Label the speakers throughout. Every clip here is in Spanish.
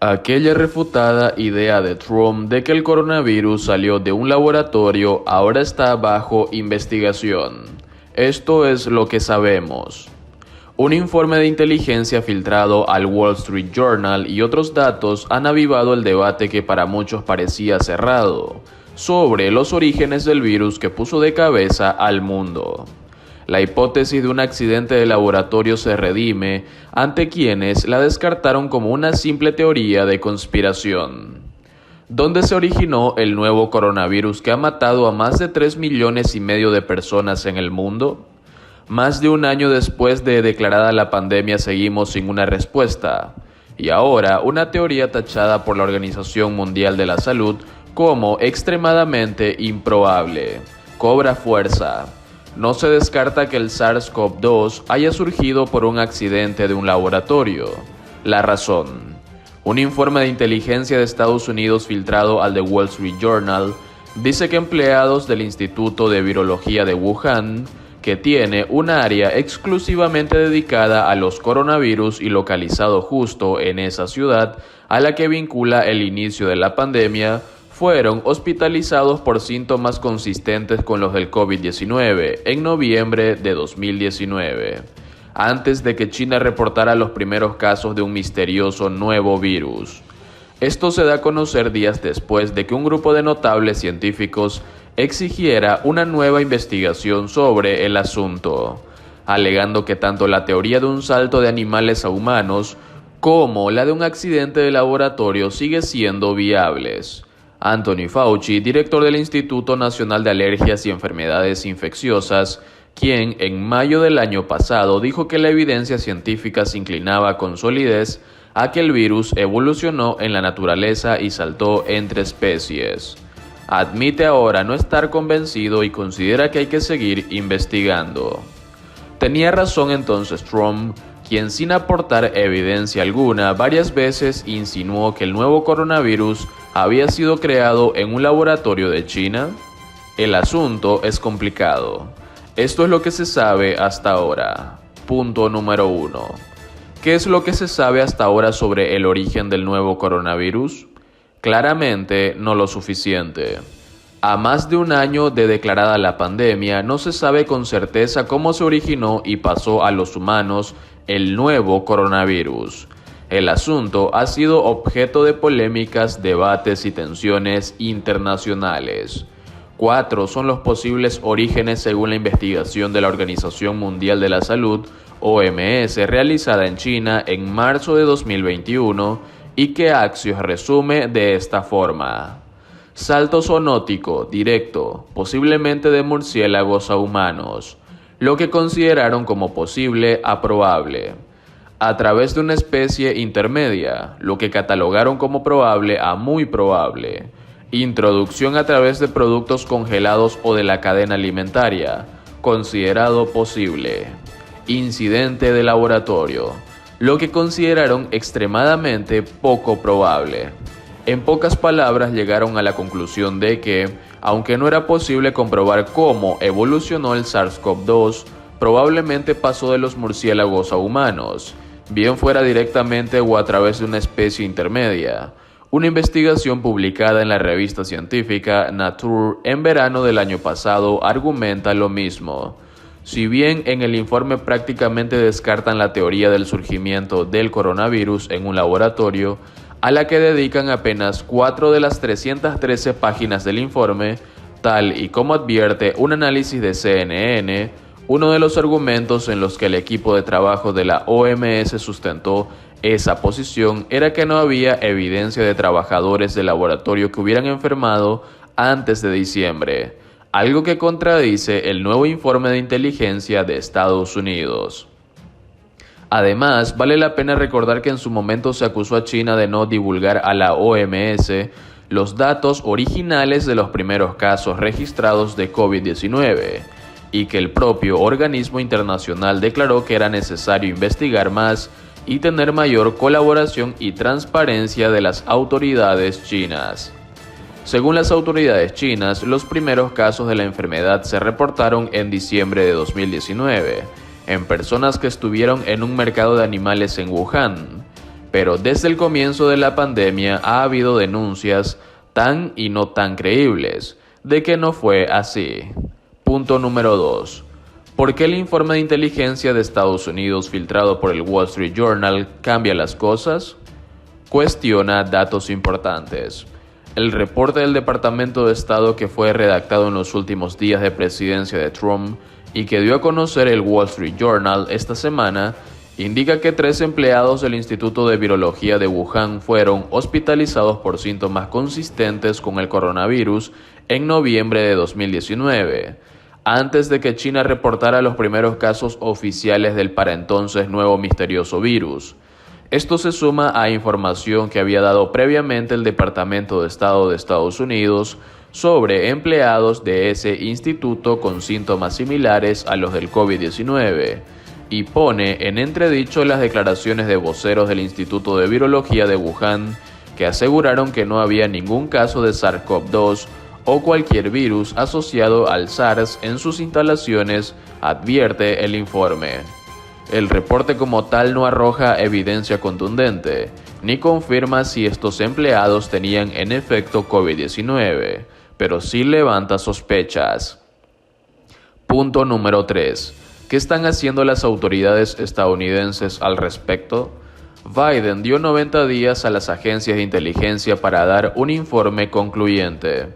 Speaker 1: Aquella refutada idea de Trump de que el coronavirus salió de un laboratorio ahora está bajo investigación. Esto es lo que sabemos. Un informe de inteligencia filtrado al Wall Street Journal y otros datos han avivado el debate que para muchos parecía cerrado, sobre los orígenes del virus que puso de cabeza al mundo. La hipótesis de un accidente de laboratorio se redime ante quienes la descartaron como una simple teoría de conspiración. ¿Dónde se originó el nuevo coronavirus que ha matado a más de 3,5 millones de personas en el mundo? Más de un año después de declarada la pandemia seguimos sin una respuesta. Y ahora una teoría tachada por la Organización Mundial de la Salud como extremadamente improbable cobra fuerza. No se descarta que el SARS-CoV-2 haya surgido por un accidente de un laboratorio. La razón. Un informe de inteligencia de Estados Unidos filtrado al The Wall Street Journal dice que empleados del Instituto de Virología de Wuhan, que tiene un área exclusivamente dedicada a los coronavirus y localizado justo en esa ciudad a la que vincula el inicio de la pandemia, fueron hospitalizados por síntomas consistentes con los del COVID-19 en noviembre de 2019, antes de que China reportara los primeros casos de un misterioso nuevo virus. Esto se da a conocer días después de que un grupo de notables científicos exigiera una nueva investigación sobre el asunto, alegando que tanto la teoría de un salto de animales a humanos como la de un accidente de laboratorio sigue siendo viables. Anthony Fauci, director del Instituto Nacional de Alergias y Enfermedades Infecciosas, quien en mayo del año pasado dijo que la evidencia científica se inclinaba con solidez a que el virus evolucionó en la naturaleza y saltó entre especies. Admite ahora no estar convencido y considera que hay que seguir investigando. Tenía razón entonces Trump, quien sin aportar evidencia alguna varias veces insinuó que el nuevo coronavirus había sido creado en un laboratorio de China. El asunto es complicado. Esto es lo que se sabe hasta ahora. Punto número 1. ¿Qué es lo que se sabe hasta ahora sobre el origen del nuevo coronavirus? Claramente no lo suficiente. A más de un año de declarada la pandemia, no se sabe con certeza cómo se originó y pasó a los humanos el nuevo coronavirus. El asunto ha sido objeto de polémicas, debates y tensiones internacionales. 4 son los posibles orígenes según la investigación de la Organización Mundial de la Salud, OMS, realizada en China en marzo de 2021 y que Axios resume de esta forma. Salto zoonótico directo, posiblemente de murciélagos a humanos, lo que consideraron como posible a probable. A través de una especie intermedia, lo que catalogaron como probable a muy probable. Introducción a través de productos congelados o de la cadena alimentaria, considerado posible. Incidente de laboratorio, lo que consideraron extremadamente poco probable. En pocas palabras llegaron a la conclusión de que, aunque no era posible comprobar cómo evolucionó el SARS-CoV-2, probablemente pasó de los murciélagos a humanos, bien fuera directamente o a través de una especie intermedia. Una investigación publicada en la revista científica Nature en verano del año pasado argumenta lo mismo. Si bien en el informe prácticamente descartan la teoría del surgimiento del coronavirus en un laboratorio, a la que dedican apenas 4 de las 313 páginas del informe, tal y como advierte un análisis de CNN, uno de los argumentos en los que el equipo de trabajo de la OMS sustentó esa posición era que no había evidencia de trabajadores del laboratorio que hubieran enfermado antes de diciembre, algo que contradice el nuevo informe de inteligencia de Estados Unidos. Además, vale la pena recordar que en su momento se acusó a China de no divulgar a la OMS los datos originales de los primeros casos registrados de COVID-19 y que el propio organismo internacional declaró que era necesario investigar más y tener mayor colaboración y transparencia de las autoridades chinas. Según las autoridades chinas, los primeros casos de la enfermedad se reportaron en diciembre de 2019, en personas que estuvieron en un mercado de animales en Wuhan, pero desde el comienzo de la pandemia ha habido denuncias tan y no tan creíbles de que no fue así. Punto número 2. ¿Por qué el informe de inteligencia de Estados Unidos filtrado por el Wall Street Journal cambia las cosas? Cuestiona datos importantes. El reporte del Departamento de Estado que fue redactado en los últimos días de presidencia de Trump y que dio a conocer el Wall Street Journal esta semana indica que 3 empleados del Instituto de Virología de Wuhan fueron hospitalizados por síntomas consistentes con el coronavirus en noviembre de 2019, antes de que China reportara los primeros casos oficiales del para entonces nuevo misterioso virus. Esto se suma a información que había dado previamente el Departamento de Estado de Estados Unidos sobre empleados de ese instituto con síntomas similares a los del COVID-19 y pone en entredicho las declaraciones de voceros del Instituto de Virología de Wuhan que aseguraron que no había ningún caso de SARS-CoV-2 o cualquier virus asociado al SARS en sus instalaciones, advierte el informe. El reporte como tal no arroja evidencia contundente, ni confirma si estos empleados tenían en efecto COVID-19, pero sí levanta sospechas. Punto número 3. ¿Qué están haciendo las autoridades estadounidenses al respecto? Biden dio 90 días a las agencias de inteligencia para dar un informe concluyente.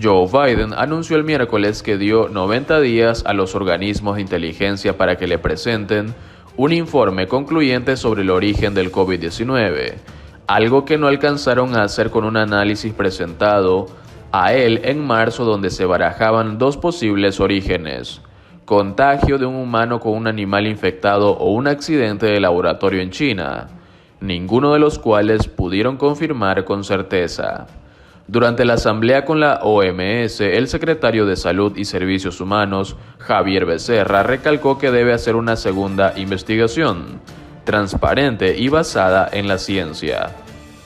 Speaker 1: Joe Biden anunció el miércoles que dio 90 días a los organismos de inteligencia para que le presenten un informe concluyente sobre el origen del COVID-19, algo que no alcanzaron a hacer con un análisis presentado a él en marzo donde se barajaban 2 posibles orígenes: contagio de un humano con un animal infectado o un accidente de laboratorio en China, ninguno de los cuales pudieron confirmar con certeza. Durante la asamblea con la OMS, el secretario de Salud y Servicios Humanos, Javier Becerra, recalcó que debe hacer una segunda investigación, transparente y basada en la ciencia,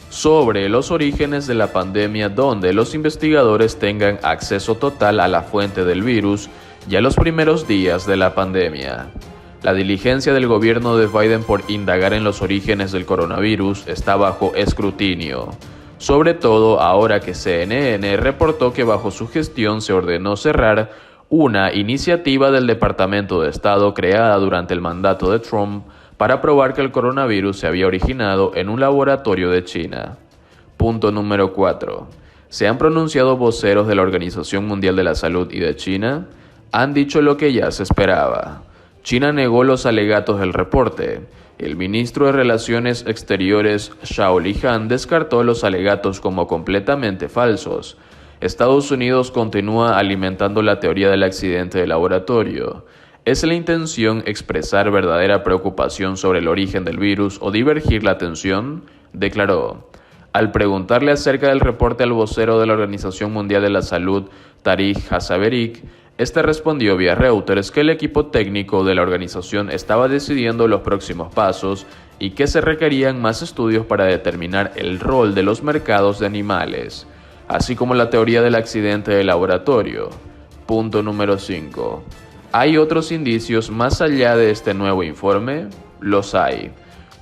Speaker 1: sobre los orígenes de la pandemia, donde los investigadores tengan acceso total a la fuente del virus y a los primeros días de la pandemia. La diligencia del gobierno de Biden por indagar en los orígenes del coronavirus está bajo escrutinio, sobre todo ahora que CNN reportó que bajo su gestión se ordenó cerrar una iniciativa del Departamento de Estado creada durante el mandato de Trump para probar que el coronavirus se había originado en un laboratorio de China. Punto número 4. ¿Se han pronunciado voceros de la Organización Mundial de la Salud y de China? Han dicho lo que ya se esperaba. China negó los alegatos del reporte. El ministro de Relaciones Exteriores, Zhao Lijian, descartó los alegatos como completamente falsos. Estados Unidos continúa alimentando la teoría del accidente de laboratorio. ¿Es la intención expresar verdadera preocupación sobre el origen del virus o divergir la atención?, declaró. Al preguntarle acerca del reporte al vocero de la Organización Mundial de la Salud, Tariq Jassaberik, este respondió vía Reuters que el equipo técnico de la organización estaba decidiendo los próximos pasos y que se requerían más estudios para determinar el rol de los mercados de animales, así como la teoría del accidente de laboratorio. Punto número 5. ¿Hay otros indicios más allá de este nuevo informe? Los hay.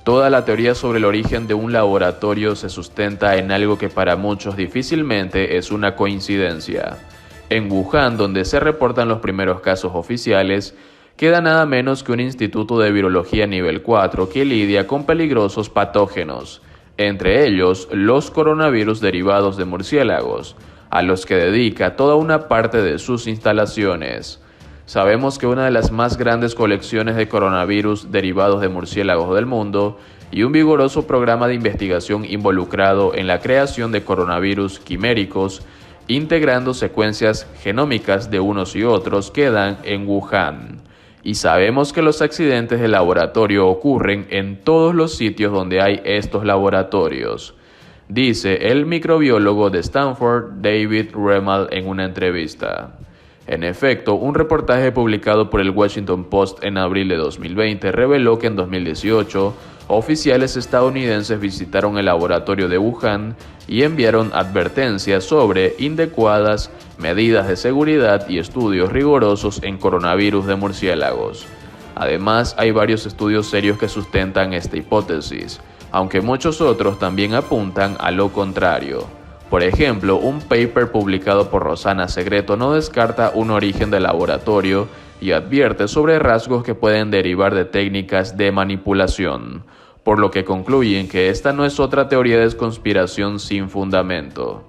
Speaker 1: Toda la teoría sobre el origen de un laboratorio se sustenta en algo que para muchos difícilmente es una coincidencia. En Wuhan, donde se reportan los primeros casos oficiales, queda nada menos que un instituto de virología nivel 4 que lidia con peligrosos patógenos, entre ellos los coronavirus derivados de murciélagos, a los que dedica toda una parte de sus instalaciones. Sabemos que una de las más grandes colecciones de coronavirus derivados de murciélagos del mundo y un vigoroso programa de investigación involucrado en la creación de coronavirus quiméricos, integrando secuencias genómicas de unos y otros, quedan en Wuhan. Y sabemos que los accidentes de laboratorio ocurren en todos los sitios donde hay estos laboratorios, dice el microbiólogo de Stanford David Remmel en una entrevista. En efecto, un reportaje publicado por el Washington Post en abril de 2020 reveló que en 2018 oficiales estadounidenses visitaron el laboratorio de Wuhan y enviaron advertencias sobre inadecuadas medidas de seguridad y estudios rigurosos en coronavirus de murciélagos. Además, hay varios estudios serios que sustentan esta hipótesis, aunque muchos otros también apuntan a lo contrario. Por ejemplo, un paper publicado por Rosana Segreto no descarta un origen de laboratorio y advierte sobre rasgos que pueden derivar de técnicas de manipulación, por lo que concluyen que esta no es otra teoría de conspiración sin fundamento.